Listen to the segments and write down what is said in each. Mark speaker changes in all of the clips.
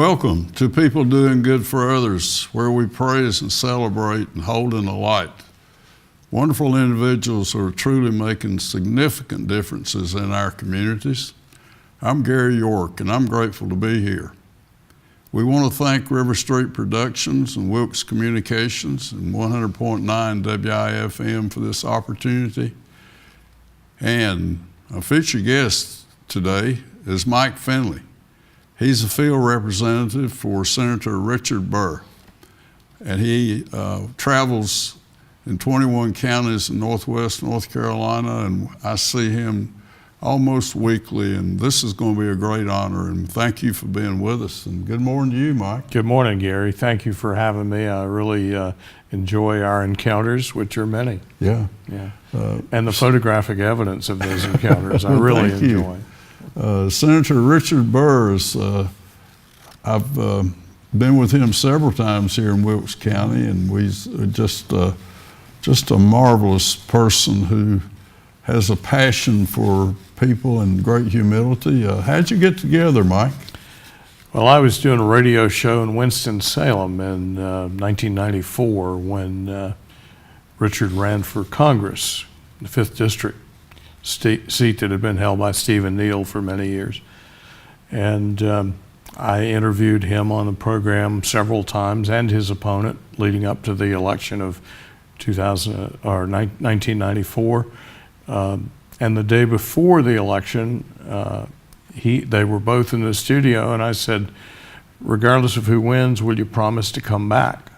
Speaker 1: Welcome to People Doing Good for Others, where we praise and celebrate and hold in the light wonderful individuals who are truly making significant differences in our communities. I'm Gary York, and I'm grateful to be here. We want to thank RiverStreet Productions and Wilkes Communications and 100.9 WIFM for this opportunity. And a featured guest today is Mike Fenley. He's a field representative for Senator Richard Burr, and he travels in 21 counties in Northwest North Carolina, and I see him almost weekly, and this is going to be a great honor, and thank you for being with us, and good morning to you, Mike.
Speaker 2: Good morning, Gary. Thank you for having me. I really enjoy our encounters, which are many.
Speaker 1: Yeah.
Speaker 2: And the photographic evidence of those encounters, I really enjoy.
Speaker 1: Senator Richard Burr, I've been with him several times here in Wilkes County, and he's just a marvelous person who has a passion for people and great humility. How'd you get together, Mike?
Speaker 2: Well, I was doing a radio show in Winston-Salem in 1994 when Richard ran for Congress, the 5th District seat that had been held by Stephen Neal for many years. And I interviewed him on the program several times and his opponent leading up to the election of 1994. And the day before the election, they were both in the studio, and I said, regardless of who wins, will you promise to come back?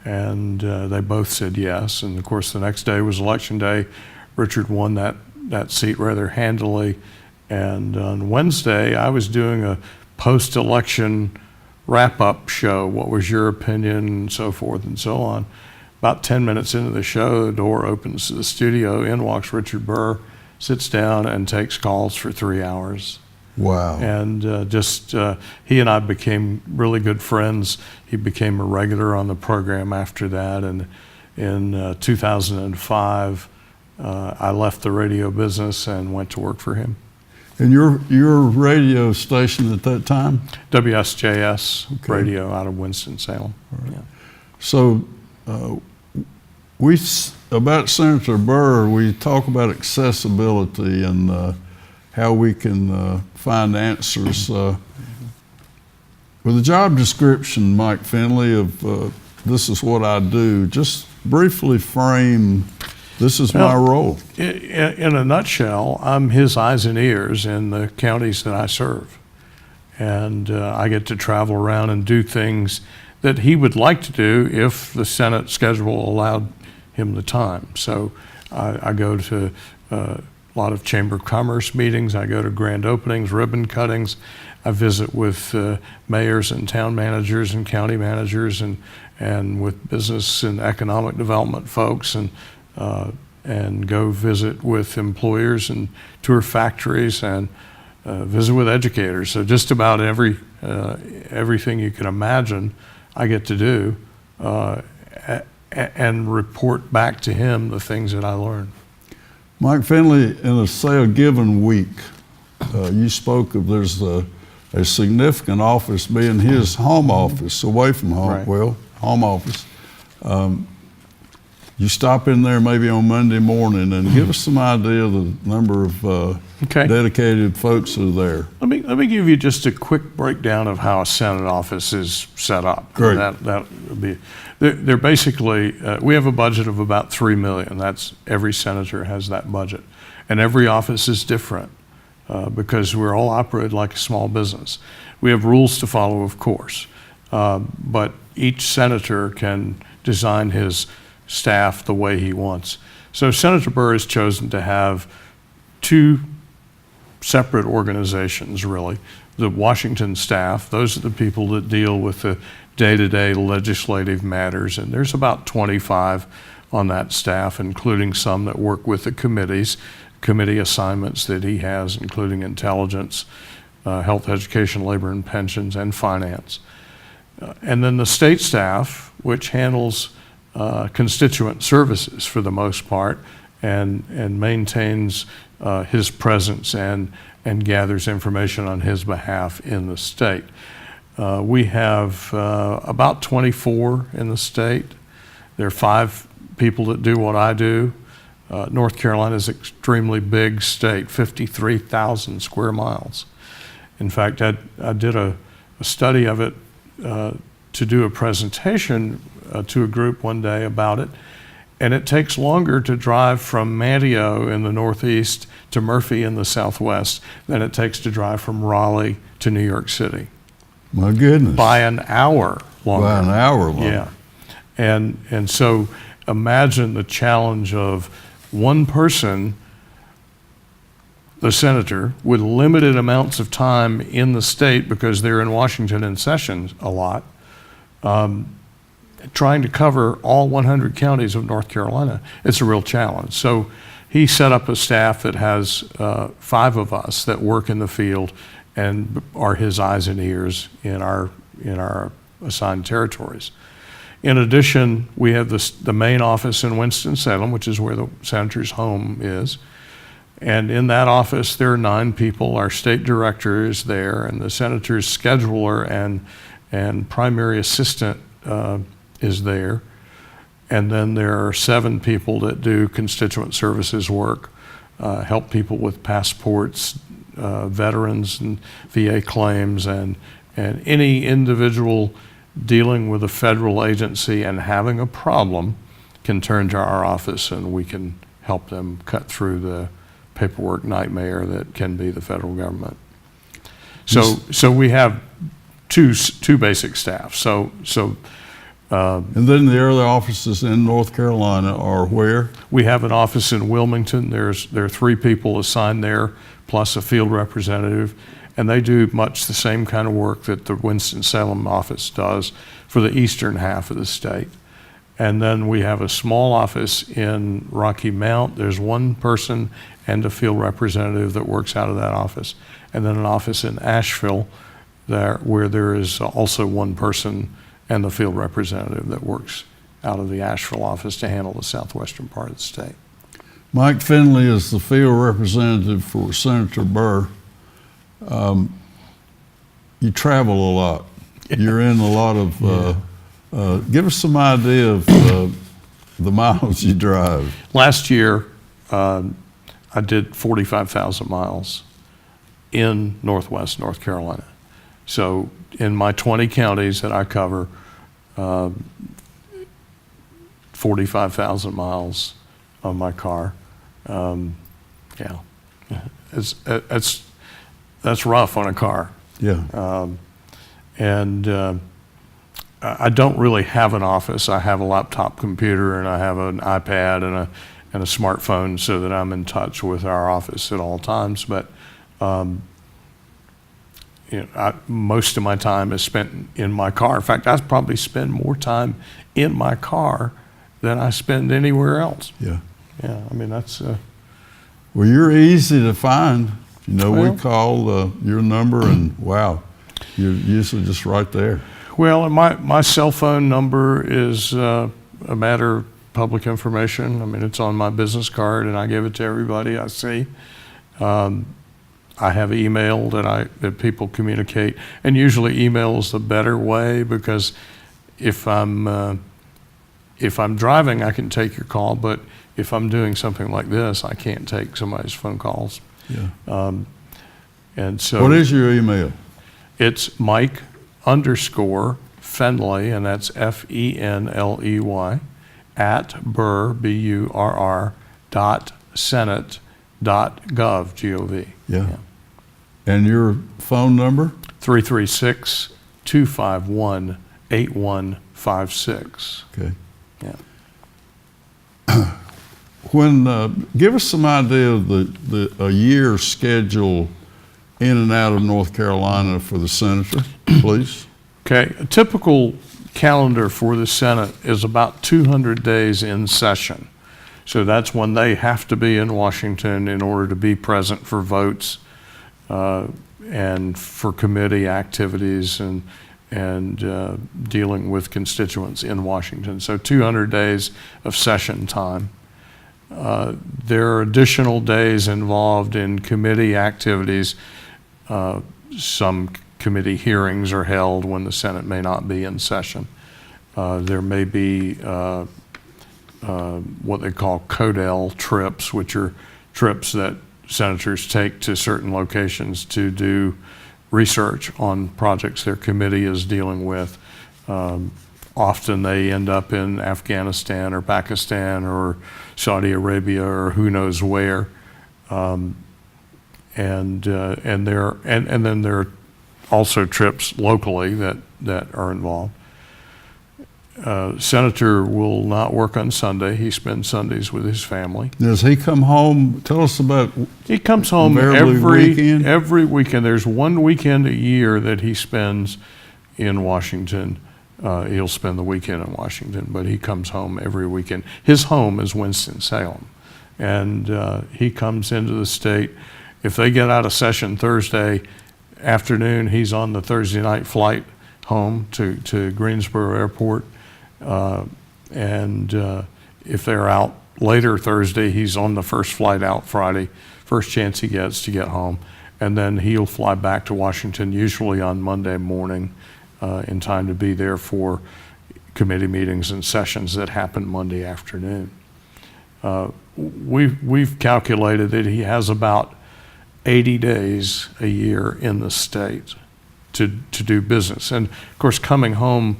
Speaker 2: And they both said yes. And of course, the next day was election day. Richard won that seat rather handily. And on Wednesday, I was doing a post-election wrap-up show. What was your opinion, and so forth and so on. About 10 minutes into the show, the door opens to the studio. In walks Richard Burr, sits down, and takes calls for 3 hours.
Speaker 1: Wow.
Speaker 2: And he and I became really good friends. He became a regular on the program after that. And in 2005, I left the radio business and went to work for him.
Speaker 1: And your radio station at that time?
Speaker 2: WSJS Radio out of Winston-Salem.
Speaker 1: Right.
Speaker 2: Yeah.
Speaker 1: So about Senator Burr, we talk about accessibility and how we can find answers. With a job description, Mike Fenley, of this is what I do, just briefly frame, this is my role.
Speaker 2: In a nutshell, I'm his eyes and ears in the counties that I serve. And I get to travel around and do things that he would like to do if the Senate schedule allowed him the time. So I go to a lot of Chamber of Commerce meetings. I go to grand openings, ribbon cuttings. I visit with mayors and town managers and county managers and with business and economic development folks, and go visit with employers and tour factories and visit with educators. So just about everything you can imagine I get to do and report back to him the things that I learned.
Speaker 1: Mike Fenley, in a given week, you spoke of there's a significant office being his home office, away from home,
Speaker 2: right.
Speaker 1: Well, home office. You stop in there maybe on Monday morning and give us some idea of the number of dedicated folks who are there.
Speaker 2: Let me give you just a quick breakdown of how a Senate office is set up.
Speaker 1: Great.
Speaker 2: That would be, they're basically, we have a budget of about $3 million. That's, every senator has that budget. And every office is different because we're all operated like a small business. We have rules to follow, of course, but each senator can design his staff the way he wants. So Senator Burr has chosen to have two separate organizations, really. The Washington staff, those are the people that deal with the day-to-day legislative matters, and there's about 25 on that staff, including some that work with the committee assignments that he has, including intelligence, health, education, labor and pensions, and finance. And then the state staff, which handles constituent services for the most part, and maintains his presence and gathers information on his behalf in the state. We have about 24 in the state. There are 5 people that do what I do. North Carolina is an extremely big state, 53,000 square miles. In fact, I did a study of it to do a presentation to a group one day about it. And it takes longer to drive from Manteo in the northeast to Murphy in the southwest than it takes to drive from Raleigh to New York City.
Speaker 1: My goodness.
Speaker 2: By an hour longer.
Speaker 1: By an hour longer.
Speaker 2: Yeah. And so imagine the challenge of one person, the senator, with limited amounts of time in the state because they're in Washington in session a lot, trying to cover all 100 counties of North Carolina. It's a real challenge. So he set up a staff that has 5 of us that work in the field and are his eyes and ears in our assigned territories. In addition, we have the main office in Winston-Salem, which is where the senator's home is. And in that office, there are 9 people. Our state director is there, and the senator's scheduler and primary assistant is there. And then there are 7 people that do constituent services work, help people with passports, veterans and VA claims, and any individual dealing with a federal agency and having a problem can turn to our office, and we can help them cut through the paperwork nightmare that can be the federal government. So we have two basic staff.
Speaker 1: And then the other offices in North Carolina are where?
Speaker 2: We have an office in Wilmington. There are 3 people assigned there, plus a field representative, and they do much the same kind of work that the Winston-Salem office does for the eastern half of the state. And then we have a small office in Rocky Mount. There's 1 person and a field representative that works out of that office. And then an office in Asheville where there is also 1 person and the field representative that works out of the Asheville office to handle the southwestern part of the state.
Speaker 1: Mike Fenley is the field representative for Senator Burr. You travel a lot.
Speaker 2: Yeah.
Speaker 1: You're in a lot of, give us some idea of the miles you drive.
Speaker 2: Last year, I did 45,000 miles in Northwest North Carolina. So in my 20 counties that I cover, 45,000 miles on my car. That's rough on a car.
Speaker 1: Yeah.
Speaker 2: I don't really have an office. I have a laptop computer and I have an iPad and a smartphone so that I'm in touch with our office at all times. But most of my time is spent in my car. In fact, I probably spend more time in my car than I spend anywhere else.
Speaker 1: Yeah.
Speaker 2: Yeah, I mean, that's...
Speaker 1: Well, you're easy to find. We
Speaker 2: Well,
Speaker 1: call your number and wow, you're usually just right there.
Speaker 2: Well, and my cell phone number is a matter of public information. I mean, it's on my business card and I give it to everybody I see. I have email that people communicate, and usually email is the better way because if I'm driving, I can take your call, but if I'm doing something like this, I can't take somebody's phone calls.
Speaker 1: Yeah.
Speaker 2: And so
Speaker 1: What is your email?
Speaker 2: it's Mike_Fenley, and that's Fenley @Burr, BURR, .senate.gov, G-O-V.
Speaker 1: Yeah. And your phone number?
Speaker 2: 336-251-8156.
Speaker 1: Okay.
Speaker 2: Yeah.
Speaker 1: Give us some idea of a year schedule in and out of North Carolina for the senator, please.
Speaker 2: Okay, a typical calendar for the Senate is about 200 days in session. So that's when they have to be in Washington in order to be present for votes and for committee activities and dealing with constituents in Washington. So 200 days of session time. There are additional days involved in committee activities. Some committee hearings are held when the Senate may not be in session. There may be what they call CODEL trips, which are trips that senators take to certain locations to do research on projects their committee is dealing with. Often they end up in Afghanistan or Pakistan or Saudi Arabia or who knows where. And then there are also trips locally that are involved. Senator will not work on Sunday. He spends Sundays with his family.
Speaker 1: Does he come home? Tell us about.
Speaker 2: He comes home every weekend. There's one weekend a year that he spends in Washington. He'll spend the weekend in Washington, but he comes home every weekend. His home is Winston-Salem, and he comes into the state. If they get out of session Thursday afternoon, he's on the Thursday night flight home to Greensboro Airport. If they're out later Thursday, he's on the first flight out Friday, first chance he gets to get home. And then he'll fly back to Washington, usually on Monday morning, in time to be there for committee meetings and sessions that happen Monday afternoon. We've calculated that he has about 80 days a year in the state to do business. And of course, coming home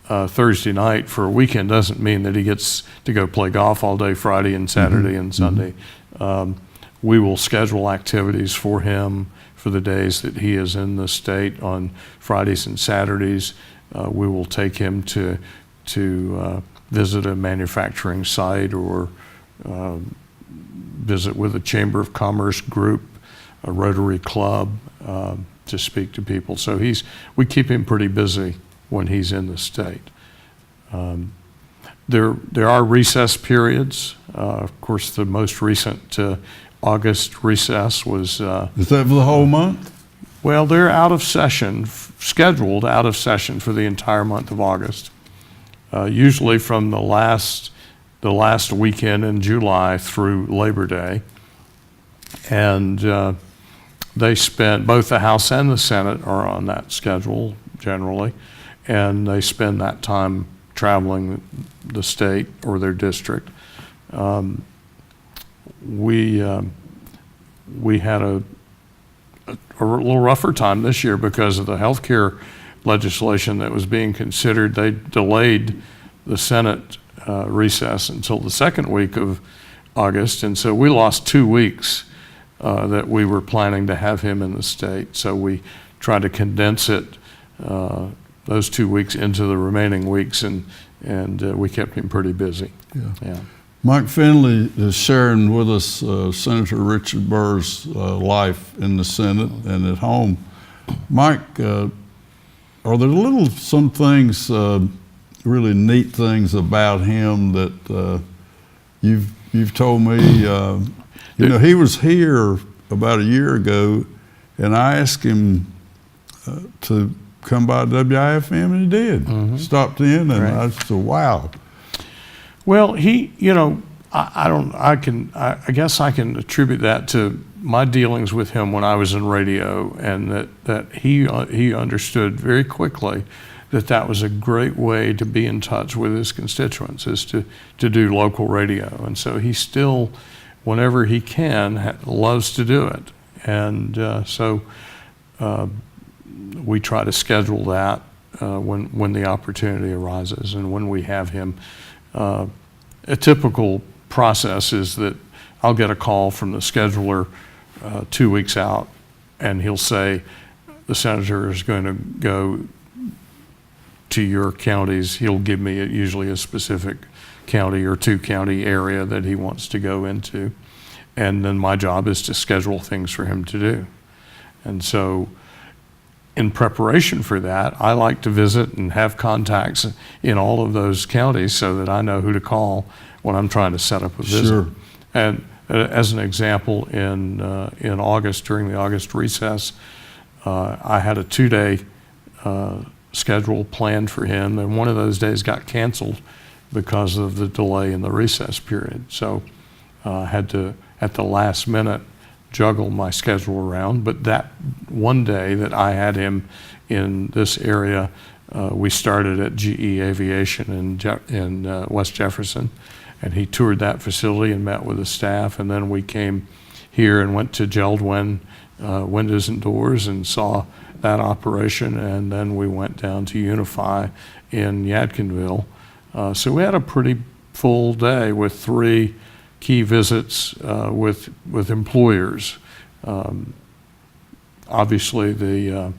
Speaker 2: Thursday night for a weekend doesn't mean that he gets to go play golf all day Friday and Saturday and Sunday. We will schedule activities for him for the days that he is in the state. On Fridays and Saturdays, we will take him to visit a manufacturing site or visit with a Chamber of Commerce group, a Rotary Club, to speak to people. So we keep him pretty busy when he's in the state. There are recess periods. Of course, the most recent August recess was...
Speaker 1: Is that for the whole month?
Speaker 2: Well, they're out of session, scheduled out of session for the entire month of August. Usually from the last weekend in July through Labor Day. And they spend, both the House and the Senate are on that schedule generally, and they spend that time traveling the state or their district. We had a little rougher time this year because of the health care legislation that was being considered. They delayed the Senate recess until the second week of August, and so we lost 2 weeks that we were planning to have him in the state. So we tried to condense it, those 2 weeks, into the remaining weeks, and we kept him pretty busy. Yeah.
Speaker 1: Mike Fenley is sharing with us Senator Richard Burr's life in the Senate and at home. Mike, are there some things, really neat things about him that you've told me? He was here about a year ago, and I asked him to come by WIFM, and he did. Stopped in, and I said, "Wow."
Speaker 2: Well, I guess I can attribute that to my dealings with him when I was in radio, and that he understood very quickly that was a great way to be in touch with his constituents, is to do local radio. And so he still, whenever he can, loves to do it. And so we try to schedule that when the opportunity arises. And when we have him, a typical process is that I'll get a call from the scheduler 2 weeks out, and he'll say, the senator is going to go to your counties. He'll give me usually a specific county or 2-county area that he wants to go into. And then my job is to schedule things for him to do. And so in preparation for that, I like to visit and have contacts in all of those counties so that I know who to call when I'm trying to set up a visit.
Speaker 1: Sure.
Speaker 2: And as an example, in August, during the August recess, I had a 2-day schedule planned for him, and one of those days got canceled because of the delay in the recess period. So I had to, at the last minute, juggle my schedule around. But that one day that I had him in this area, we started at GE Aviation in West Jefferson, and he toured that facility and met with the staff. And then we came here and went to Geldwin Windows and Doors and saw that operation, and then we went down to Unify in Yadkinville. So we had a pretty full day with 3 key visits with employers. Obviously, the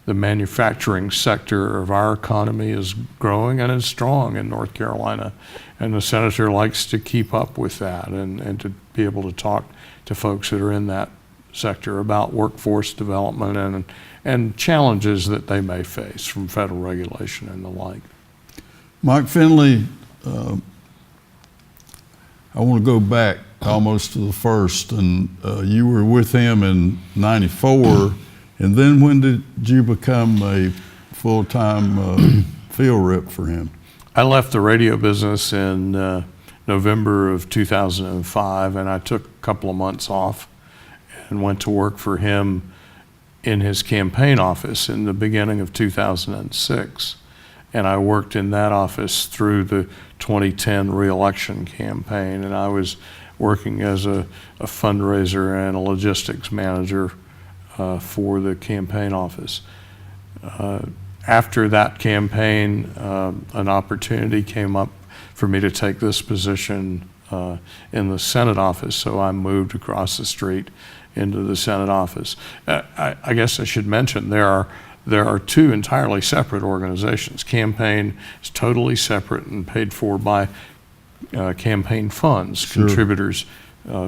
Speaker 2: manufacturing sector of our economy is growing and is strong in North Carolina, and the senator likes to keep up with that and to be able to talk to folks that are in that sector about workforce development and challenges that they may face from federal regulation and the like.
Speaker 1: Mike Fenley, I want to go back almost to the first, and you were with him in '94, and then when did you become a full-time field rep for him?
Speaker 2: I left the radio business in November of 2005, and I took a couple of months off and went to work for him in his campaign office in the beginning of 2006. And I worked in that office through the 2010 re-election campaign, and I was working as a fundraiser and a logistics manager for the campaign office. After that campaign, an opportunity came up for me to take this position in the Senate office, so I moved across the street into the Senate office. I guess I should mention there are 2 entirely separate organizations. Campaign is totally separate and paid for by campaign funds,
Speaker 1: Sure.
Speaker 2: contributors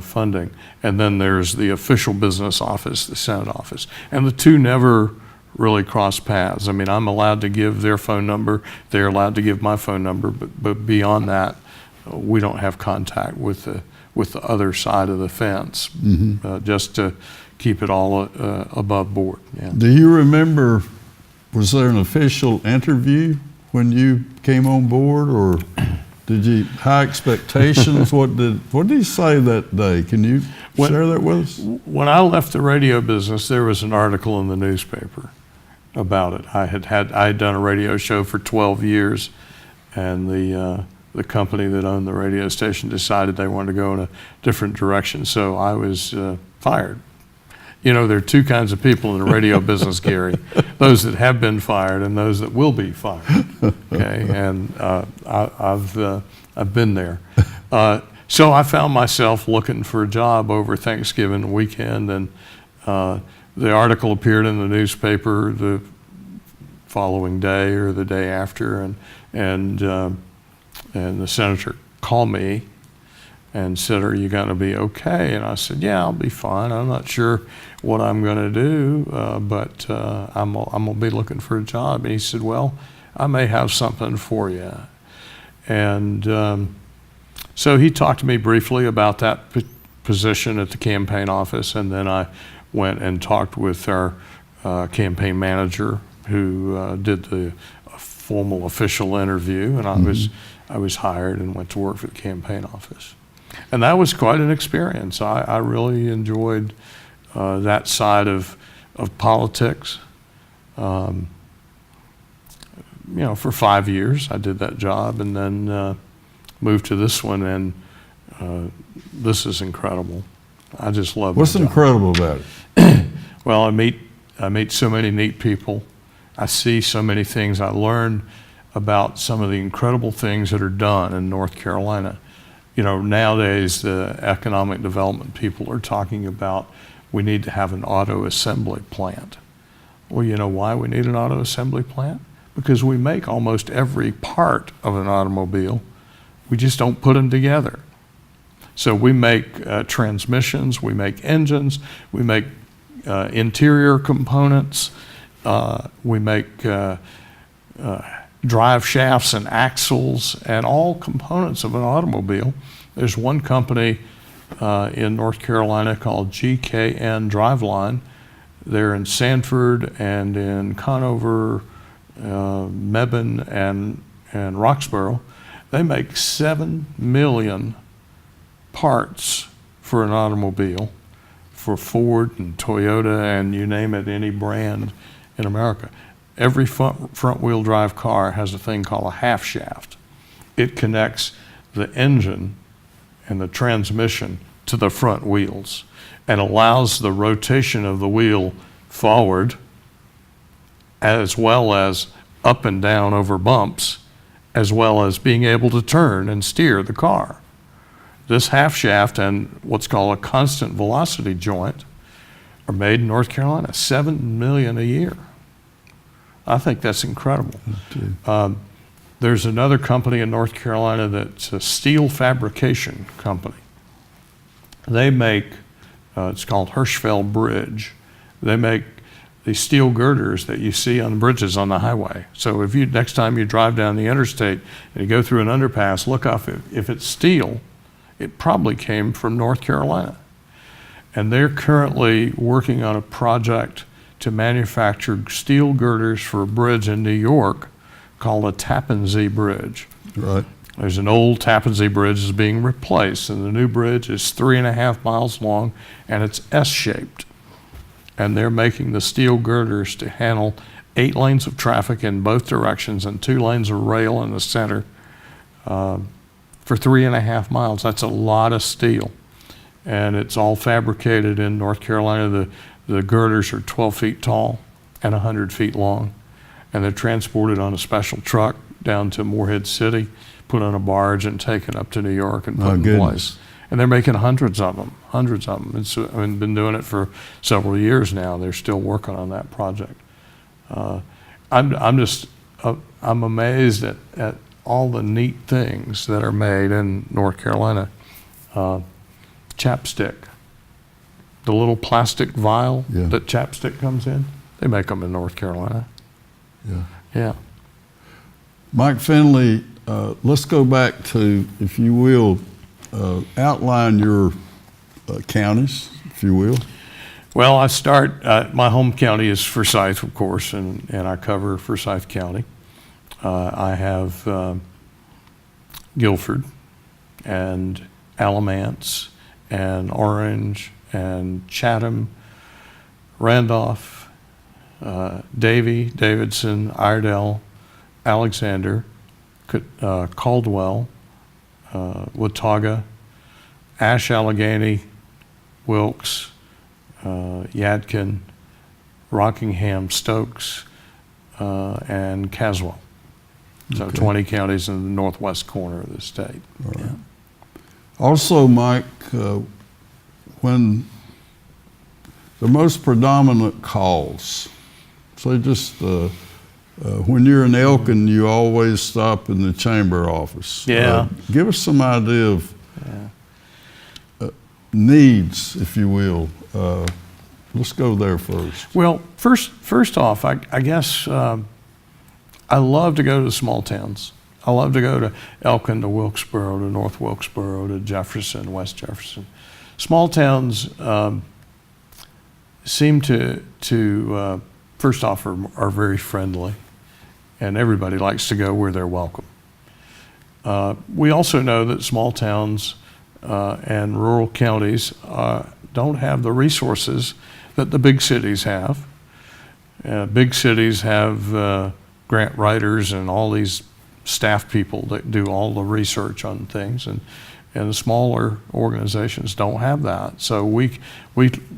Speaker 2: funding. And then there's the official business office, the Senate office. And the 2 never really cross paths. I mean, I'm allowed to give their phone number, they're allowed to give my phone number, but beyond that, we don't have contact with the other side of the fence, just to keep it all above board. Yeah.
Speaker 1: Do you remember, was there an official interview when you came on board, or did you, high expectations? What did he say that day? Can you share that with us?
Speaker 2: When I left the radio business, there was an article in the newspaper about it. I had done a radio show for 12 years, and the company that owned the radio station decided they wanted to go in a different direction, so I was fired. You know, there are 2 kinds of people in the radio business, Gary. Those that have been fired and those that will be fired. Okay, and I've been there. So I found myself looking for a job over Thanksgiving weekend, and the article appeared in the newspaper the following day or the day after, and the senator called me and said, "Are you going to be okay?" And I said, "Yeah, I'll be fine. I'm not sure what I'm going to do, but I'm going to be looking for a job." And he said, "Well, I may have something for you." And so he talked to me briefly about that position at the campaign office, and then I went and talked with our campaign manager, who did the formal official interview, and I was hired and went to work for the campaign office. And that was quite an experience. I really enjoyed that side of politics. You know, for 5 years I did that job, and then moved to this one, and this is incredible. I just love it.
Speaker 1: What's incredible about it?
Speaker 2: Well, I meet so many neat people. I see so many things. I learn about some of the incredible things that are done in North Carolina. You know, nowadays the economic development people are talking about we need to have an auto assembly plant. Well, you know why we need an auto assembly plant? Because we make almost every part of an automobile. We just don't put them together. So we make transmissions, we make engines, we make interior components, we make drive shafts and axles and all components of an automobile. There's one company in North Carolina called GKN Driveline. They're in Sanford and in Conover, Mebane, and Roxborough. They make 7 million parts for an automobile for Ford and Toyota and you name it, any brand in America. Every front-wheel drive car has a thing called a half shaft. It connects the engine and the transmission to the front wheels and allows the rotation of the wheel forward as well as up and down over bumps, as well as being able to turn and steer the car. This half shaft and what's called a constant velocity joint are made in North Carolina, $7 million a year. I think that's incredible. There's another company in North Carolina that's a steel fabrication company. They make, it's called Hirschfeld Bridge. They make these steel girders that you see on bridges on the highway. So if you, next time you drive down the interstate and you go through an underpass, look up, if it's steel, it probably came from North Carolina. And they're currently working on a project to manufacture steel girders for a bridge in New York called a Tappan Zee Bridge.
Speaker 1: Right.
Speaker 2: There's an old Tappan Zee Bridge that's being replaced, and the new bridge is 3.5 miles long, and it's S-shaped. And they're making the steel girders to handle 8 lanes of traffic in both directions and 2 lanes of rail in the center for 3.5 miles. That's a lot of steel. And it's all fabricated in North Carolina. The girders are 12 feet tall and 100 feet long. And they're transported on a special truck down to Morehead City, put on a barge and taken up to New York and put in place. And they're making hundreds of them. It's been doing it for several years now. They're still working on that project. I'm amazed at all the neat things that are made in North Carolina. Chapstick, the little plastic vial that chapstick comes in, they make them in North Carolina. Yeah.
Speaker 1: Mike Fenley, let's go back to, if you will, outline your counties, if you will.
Speaker 2: Well, I start, my home county is Forsyth, of course, and I cover Forsyth County. I have Guilford and Alamance and Orange and Chatham, Randolph, Davie, Davidson, Iredell, Alexander, Caldwell, Watauga, Ash, Allegheny, Wilkes, Yadkin, Rockingham, Stokes, and Caswell. So
Speaker 1: Okay.
Speaker 2: 20 counties in the northwest corner of the state.
Speaker 1: All right. Also, Mike, when the most predominant calls, say just when you're in Elkin, you always stop in the chamber office. Give us some idea of needs, if you will. Let's go there first.
Speaker 2: Well, first off, I guess I love to go to small towns. I love to go to Elkin, to Wilkesboro, to North Wilkesboro, to Jefferson, West Jefferson. Small towns seem to first off, are very friendly, and everybody likes to go where they're welcome. We also know that small towns and rural counties don't have the resources that the big cities have. Big cities have grant writers and all these staff people that do all the research on things, and the smaller organizations don't have that. So we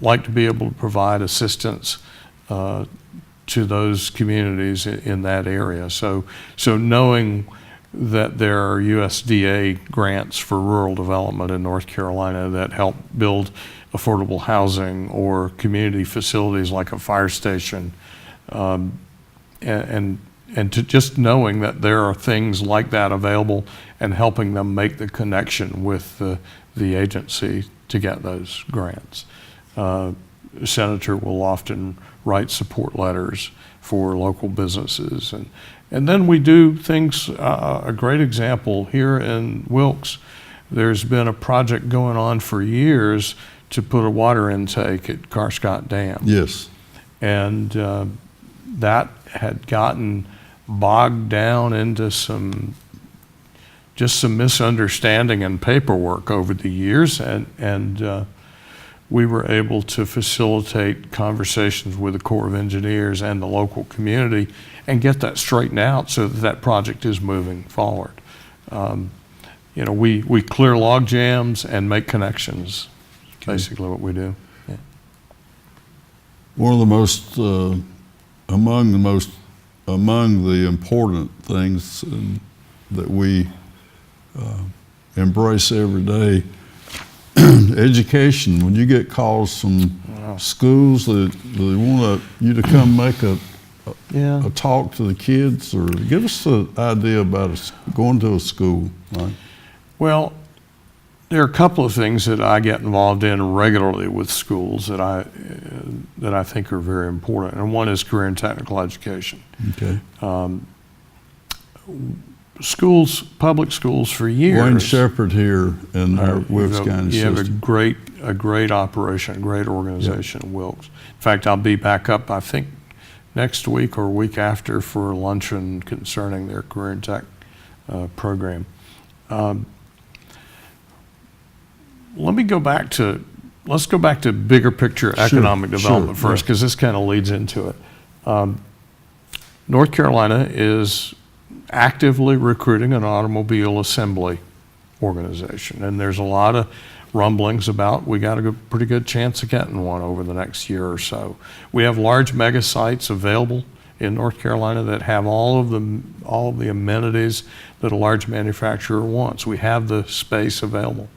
Speaker 2: like to be able to provide assistance to those communities in that area. So knowing that there are USDA grants for rural development in North Carolina that help build affordable housing or community facilities like a fire station, and to just knowing that there are things like that available and helping them make the connection with the agency to get those grants. The senator will often write support letters for local businesses. And then we do things, a great example here in Wilkes, there's been a project going on for years to put a water intake at Carscott Dam.
Speaker 1: Yes.
Speaker 2: And that had gotten bogged down into some misunderstanding and paperwork over the years, and we were able to facilitate conversations with the Corps of Engineers and the local community and get that straightened out so that that project is moving forward. You know, we clear log jams and make connections, basically what we do. Yeah.
Speaker 1: One of the most, among the important things that we embrace every day, education. When you get calls from schools that they want you to come make a talk to the kids, or give us an idea about going to a school. Right?
Speaker 2: Well, there are a couple of things that I get involved in regularly with schools that I think are very important, and one is career and technical education.
Speaker 1: Okay.
Speaker 2: Schools, public schools for years.
Speaker 1: Wayne Shepherd here in our Wilkes County
Speaker 2: You
Speaker 1: system.
Speaker 2: have a great operation, a great organization in Wilkes. In fact, I'll be back up, I think, next week or week after for a luncheon concerning their career and tech program. Let's go back to bigger picture economic development first, because this kind of leads into it. North Carolina is actively recruiting an automobile assembly organization, and there's a lot of rumblings about we got a pretty good chance of getting one over the next year or so. We have large mega sites available in North Carolina that have all of the amenities that a large manufacturer wants. We have the space available.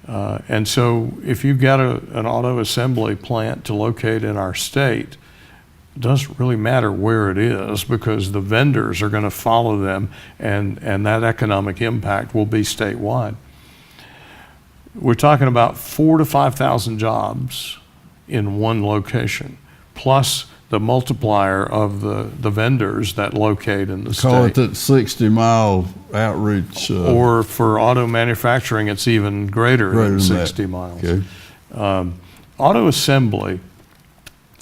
Speaker 2: And so if you've got an auto assembly plant to locate in our state, it doesn't really matter where it is, because the vendors are going to follow them, and that economic impact will be statewide. We're talking about 4,000 to 5,000 jobs in one location, plus the multiplier of the vendors that locate in the state.
Speaker 1: Call it that 60-mile outreach.
Speaker 2: Or for auto manufacturing, it's even greater than 60 miles.
Speaker 1: Okay.
Speaker 2: Auto assembly,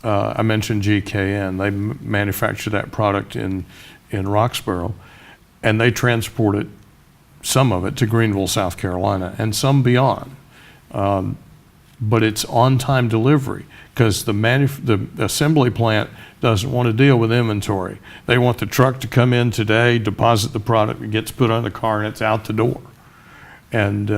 Speaker 2: I mentioned GKN. They manufacture that product in Roxborough, and they transport it, some of it, to Greenville, South Carolina, and some beyond. But it's on-time delivery, because the assembly plant doesn't want to deal with inventory. They want the truck to come in today, deposit the product, it gets put on the car, and it's out the door. And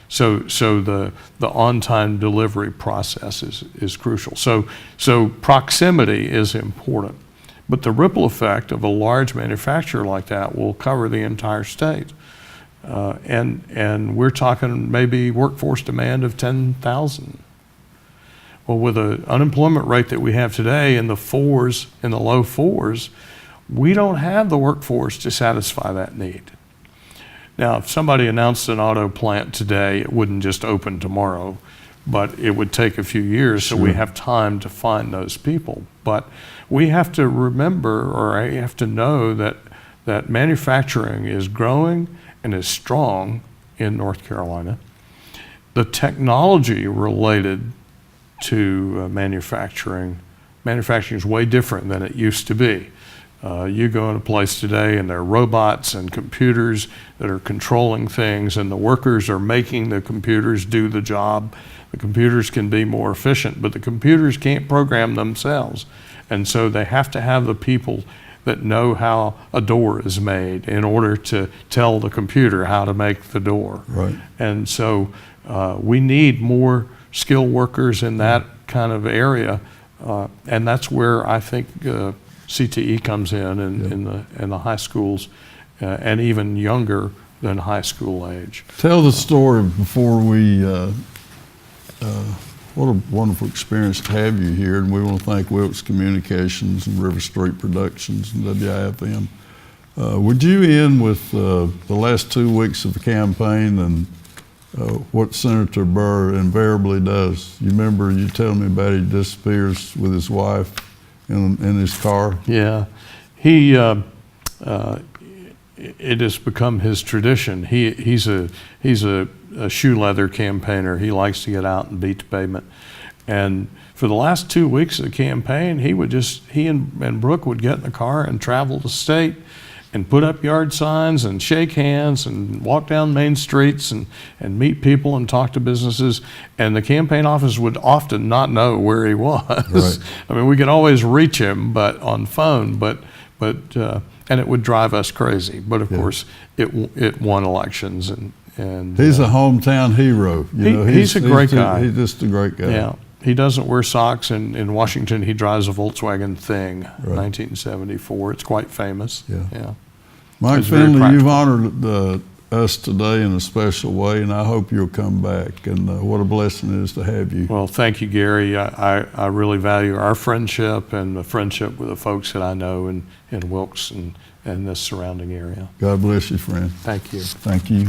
Speaker 2: so the on-time delivery process is crucial. So proximity is important, but the ripple effect of a large manufacturer like that will cover the entire state. And we're talking maybe workforce demand of 10,000. Well, with an unemployment rate that we have today in the low fours, we don't have the workforce to satisfy that need. Now, if somebody announced an auto plant today, it wouldn't just open tomorrow, but it would take a few years, so we have time to find those people. But we have to remember, or I have to know, that manufacturing is growing and is strong in North Carolina. The technology related to manufacturing is way different than it used to be. You go in a place today and there are robots and computers that are controlling things, and the workers are making the computers do the job. The computers can be more efficient, but the computers can't program themselves. And so they have to have the people that know how a door is made in order to tell the computer how to make the door.
Speaker 1: Right.
Speaker 2: And so we need more skilled workers in that kind of area, and that's where I think CTE comes in the high schools, and even younger than high school age.
Speaker 1: Tell the story before we. What a wonderful experience to have you here, and we want to thank Wilkes Communications and RiverStreet Productions and WIFM. Would you end with the last 2 weeks of the campaign and what Senator Burr invariably does? You remember you telling me about he disappears with his wife in his car?
Speaker 2: Yeah, it has become his tradition. He's a shoe leather campaigner. He likes to get out and beat the pavement. And for the last 2 weeks of the campaign, he and Brooke would get in the car and travel the state and put up yard signs and shake hands and walk down main streets and meet people and talk to businesses. And the campaign office would often not know where he was.
Speaker 1: Right.
Speaker 2: I mean, we could always reach him, but on phone, but and it would drive us crazy. But of course, it won elections, and
Speaker 1: He's a hometown hero.
Speaker 2: He's a great guy.
Speaker 1: He's just a great guy.
Speaker 2: Yeah. He doesn't wear socks. In Washington, he drives a Volkswagen Thing, 1974. It's quite famous.
Speaker 1: Yeah. Mike
Speaker 2: It's very
Speaker 1: Fenley,
Speaker 2: practical.
Speaker 1: you've honored us today in a special way, and I hope you'll come back. And what a blessing it is to have you.
Speaker 2: Well, thank you, Gary. I really value our friendship and the friendship with the folks that I know in Wilkes and this surrounding area.
Speaker 1: God bless you, friend.
Speaker 2: Thank you.
Speaker 1: Thank you.